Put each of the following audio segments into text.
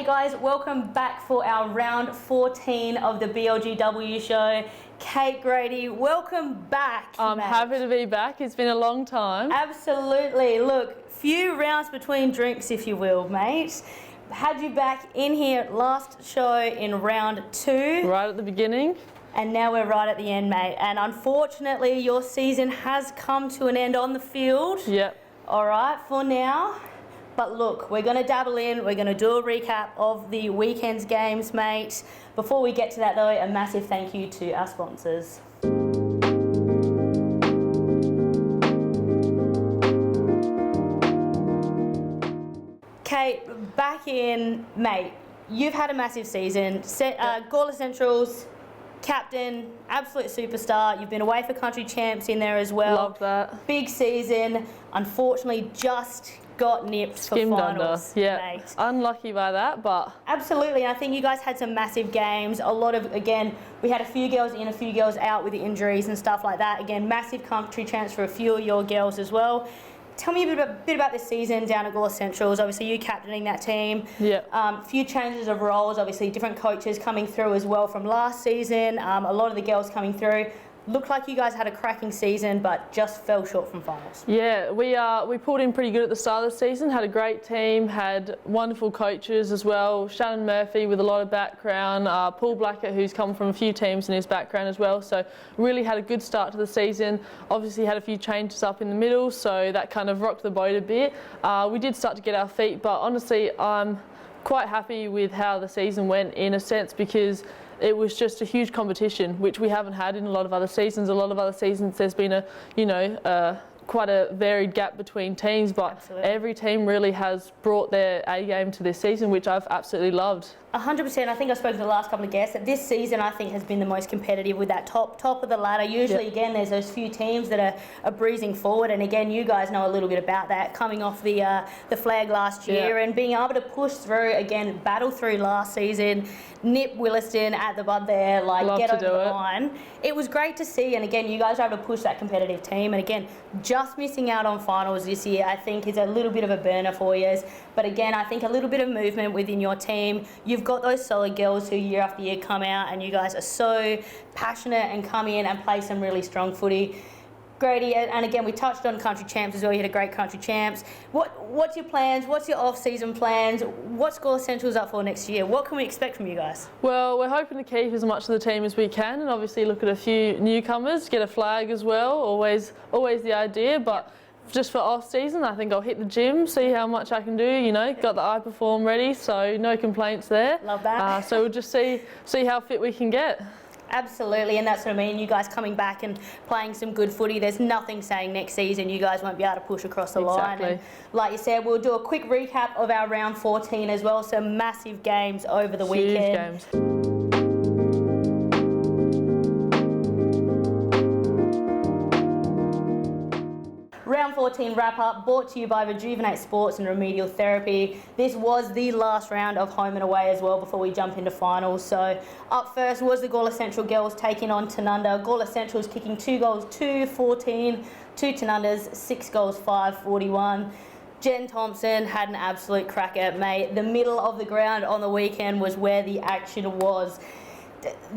Hey guys, welcome back for our round 14 of the BLGW show. Kate, Grady, welcome back. I'm happy to be back. It's been a long time. Absolutely. Look, few rounds between drinks, if you will, mate. Had you back in here last show in round 2. Right at the beginning. And now we're right at the end, mate. And unfortunately, your season has come to an end on the field. Yep. All right, for now. But look, we're going to dabble in. We're going to do a recap of the weekend's games, mate. Before we get to that, though, a massive thank you to our sponsors. Kate, back in, mate. You've had a massive season. Gawler Central's captain, absolute superstar. You've been away for country champs in there as well. Love that. Big season. Unfortunately, just got nipped Skimmed for finals. under. Yeah, mate. unlucky by that, but Absolutely, and I think you guys had some massive games. A lot of, again, we had a few girls in, a few girls out with the injuries and stuff like that. Again, massive country champs for a few of your girls as well. Tell me a bit about this season down at Gawler Centrals. Obviously, you captaining that team. yeah. Few changes of roles. Obviously, different coaches coming through as well from last season. A lot of the girls coming through. Looked like you guys had a cracking season, but just fell short from finals. Yeah, we pulled in pretty good at the start of the season, had a great team, had wonderful coaches as well. Shannon Murphy with a lot of background, Paul Blackett who's come from a few teams in his background as well, so really had a good start to the season. Obviously had a few changes up in the middle, so that kind of rocked the boat a bit. We did start to get our feet, but honestly I'm quite happy with how the season went in a sense, because it was just a huge competition, which we haven't had in a lot of other seasons. A lot of other seasons there's been quite a varied gap between teams, but Absolutely. Every team really has brought their A game to this season, which I've absolutely loved. 100%. I think I spoke to the last couple of guests that this season I think has been the most competitive with that top of the ladder. Usually, Yep. again, there's those few teams that are breezing forward, and again, you guys know a little bit about that, coming off the flag last year Yeah. and being able to push through, again, battle through last season, nip Williston at the bud there, like Love get to over do the it. line. It was great to see, and again, you guys are able to push that competitive team, and again, just missing out on finals this year, I think is a little bit of a burner for you. But again, I think a little bit of movement within your team. You've got those solid girls who year after year come out, and you guys are so passionate and come in and play some really strong footy. Grady, and again, we touched on country champs as well. You had a great country champs. What's your plans? What's your off-season plans? What's Gawler Central's up for next year? What can we expect from you guys? Well, we're hoping to keep as much of the team as we can, and obviously look at a few newcomers, get a flag as well. Always the idea, but just for off season, I think I'll hit the gym, see how much I can do. You know, got the iPerform ready, so no complaints there. Love that. So we'll just see how fit we can get. Absolutely, and that's what I mean. You guys coming back and playing some good footy. There's nothing saying next season you guys won't be able to push across the line. And like you said, we'll do a quick recap of our round 14 as well. Some massive games over the weekend. Huge games. Round 14 wrap-up brought to you by Rejuvenate Sports and Remedial Therapy. This was the last round of home and away as well before we jump into finals. So up first was the Gawler Central girls taking on Tanunda. Gawler Central's kicking 2 goals, 2-14 to Tanunda's 6 goals, 5-41. Jen Thompson had an absolute cracker, mate. The middle of the ground on the weekend was where the action was.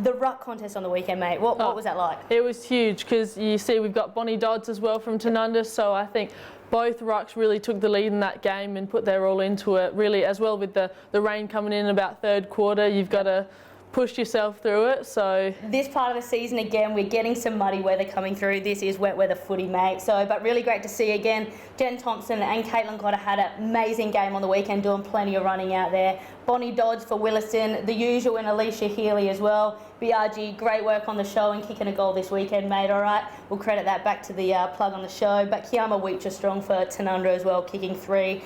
The ruck contest on the weekend, mate, what was that like? It was huge, because you see we've got Bonnie Dodds as well from Tanunda, so I think both rucks really took the lead in that game and put their all into it, really, as well with the rain coming in about third quarter. You've got to push yourself through it. So this part of the season, again, we're getting some muddy weather coming through. This is wet weather footy, mate. So, but really great to see again. Jen Thompson and Caitlin Cotter had an amazing game on the weekend, doing plenty of running out there. Bonnie Dodds for Williston, the usual, and Alicia Healy as well. BRG, great work on the show and kicking a goal this weekend, mate. All right, we'll credit that back to the plug on the show. But Kiama Weecher strong for Tanunda as well, kicking 3.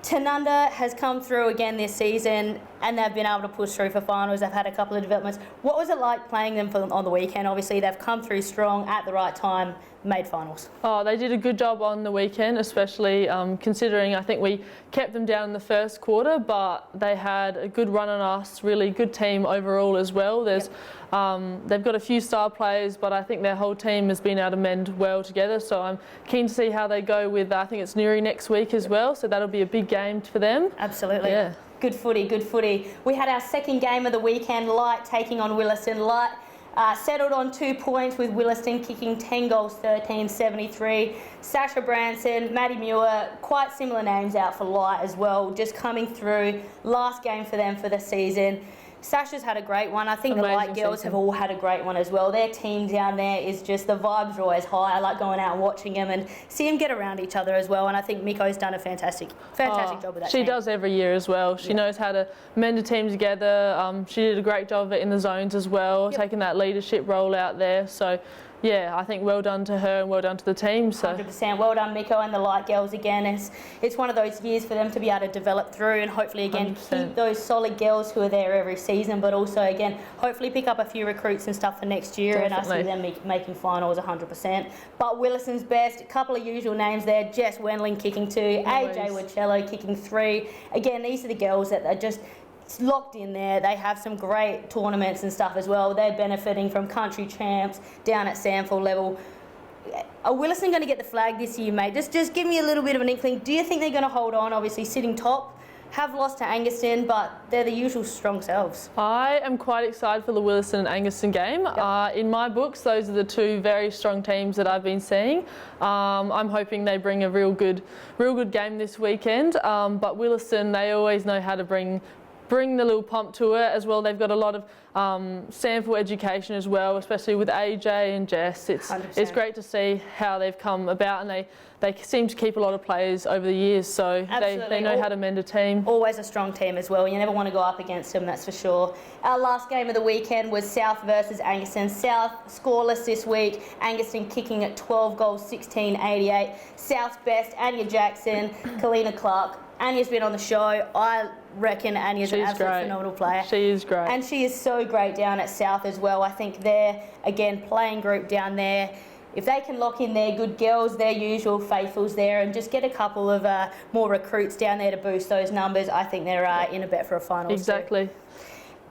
Tanunda has come through again this season, and they've been able to push through for finals. They've had a couple of developments. What was it like playing them on the weekend? Obviously, they've come through strong at the right time, made finals. Oh, they did a good job on the weekend, especially considering I think we kept them down in the first quarter, but they had a good run on us, really good team overall as well. They've got a few star players, but I think their whole team has been able to mend well together, so I'm keen to see how they go with, I think it's Newry next week as well, so that'll be a big game for them. Absolutely. Yeah. Good footy, good footy. We had our second game of the weekend, Light taking on Williston. Light settled on 2 points with Williston kicking 10 goals, 13-73. Sasha Branson, Maddie Muir, quite similar names out for Light as well, just coming through. Last game for them for the season. Sasha's had a great one. I think the Light girls have all had a great one as well. Their team down there is just, the vibes are always high. I like going out and watching them and see them get around each other as well. And I think Miko's done a fantastic job with that She team. does every year as well. She knows how to mend a team together. She did a great job of it in the zones as well, taking that leadership role out there. So, yeah, I think well done to her and well done to the team. So 100%. Well done, Miko and the Light girls again. It's one of those years for them to be able to develop through and hopefully again 100%. keep those solid girls who are there every season, but also again hopefully pick up a few recruits and stuff for next year. Definitely. And I see them making finals 100%. But Williston's best, a couple of usual names there. Jess Wendling kicking 2, AJ Wacello kicking 3. Again, these are the girls that are just locked in there. They have some great tournaments and stuff as well. They're benefiting from country champs down at Samford level. Are Williston going to get the flag this year, mate? Just give me a little bit of an inkling. Do you think they're going to hold on? Obviously sitting top, have lost to Angaston, but they're the usual strong selves. I am quite excited for the Williston and Angaston game. In my books, those are the 2 very strong teams that I've been seeing. I'm hoping they bring a real good game this weekend. But Williston, they always know how to bring the little pump to it as well. They've got a lot of Samford education as well, especially with AJ and Jess. It's great to see how they've come about, and they seem to keep a lot of players over the years, so they know how to mend a team. Always a strong team as well. You never want to go up against them, that's for sure. Our last game of the weekend was South versus Angaston. South scoreless this week. Angaston kicking at 12 goals, 16-88. South's best, Anya Jackson, Kalina Clark. Anya's been on the show. I reckon Anya's an absolute phenomenal player. She is great. And she is so great down at South as well. I think they're, again, playing group down there. If they can lock in their good girls, their usual faithfuls there, and just get a couple of more recruits down there to boost those numbers, I think they're in a bet for a final. Exactly. Too.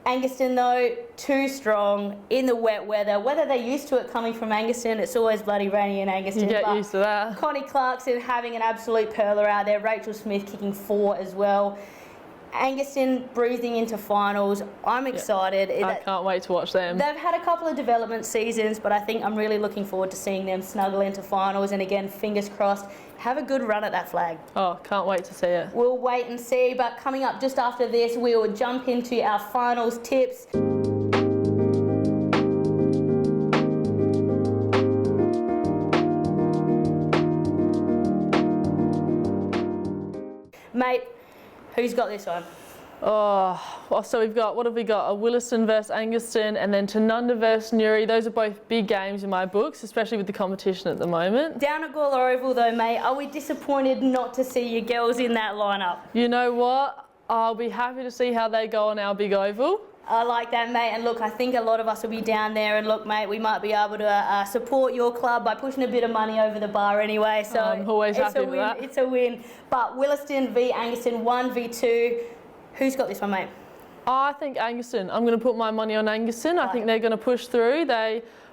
Angaston though, too strong in the wet weather. Whether they're used to it coming from Angaston, it's always bloody rainy in Angaston. You get used to that. Connie Clarkson having an absolute perler out there. Rachel Smith kicking 4 as well. Angaston breathing into finals. I'm excited. I can't wait to watch them. They've had a couple of development seasons, but I think I'm really looking forward to seeing them snuggle into finals. And again, fingers crossed, have a good run at that flag. Oh, can't wait to see it. We'll wait and see, but coming up just after this, we will jump into our finals tips. Mate, who's got this one? Oh, so we've got, what have we got? A Williston versus Angaston and then Tanunda versus Newry. Those are both big games in my books, especially with the competition at the moment. Down at Gawler Oval though, mate, are we disappointed not to see your girls in that lineup? You know what? I'll be happy to see how they go on our big oval. I like that, mate. And look, I think a lot of us will be down there. And look, mate, we might be able to support your club by pushing a bit of money over the bar anyway. So I'm always happy with that. It's a win. But Williston v Angaston, 1v2. Who's got this one, mate? I think Angaston. I'm going to put my money on Angaston. I think they're going to push through.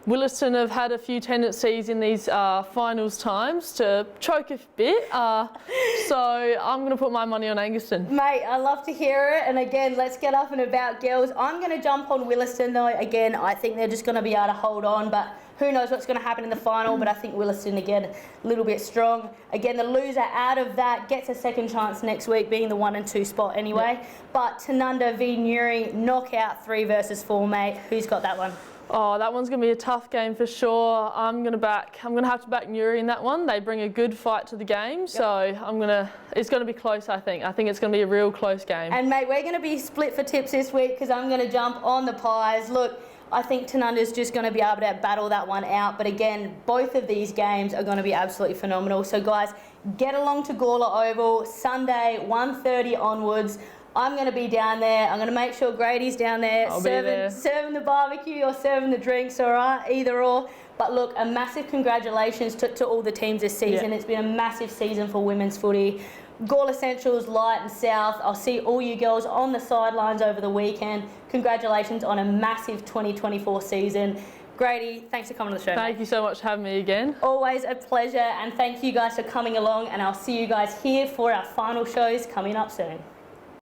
Williston have had a few tendencies in these finals times to choke a bit, so I'm going to put my money on Angaston. Mate, I love to hear it, and again, let's get up and about, girls. I'm going to jump on Williston though. Again, I think they're just going to be able to hold on, but who knows what's going to happen in the final, but I think Williston, again, a little bit strong. Again, the loser out of that gets a second chance next week, being the 1 and 2 spot anyway. Yep. But Tanunda v Newry, knockout 3 versus 4, mate. Who's got that one? Oh, that one's going to be a tough game for sure. I'm going to have to back Newry in that one. They bring a good fight to the game, so it's going to be close, I think. I think it's going to be a real close game. And mate, we're going to be split for tips this week because I'm going to jump on the Pies. Look, I think Tanunda's just going to be able to battle that one out. But again, both of these games are going to be absolutely phenomenal. So guys, get along to Gawler Oval, Sunday, 1:30 onwards. I'm going to be down there. I'm going to make sure Grady's down there, serving the barbecue or serving the drinks, all right, either or. But look, a massive congratulations to all the teams this season. Yeah. It's been a massive season for women's footy. Gawler Central's Light and South. I'll see all you girls on the sidelines over the weekend. Congratulations on a massive 2024 season. Grady, thanks for coming on the show. Thank you so much for having me again. Always a pleasure, and thank you guys for coming along, and I'll see you guys here for our final shows coming up soon.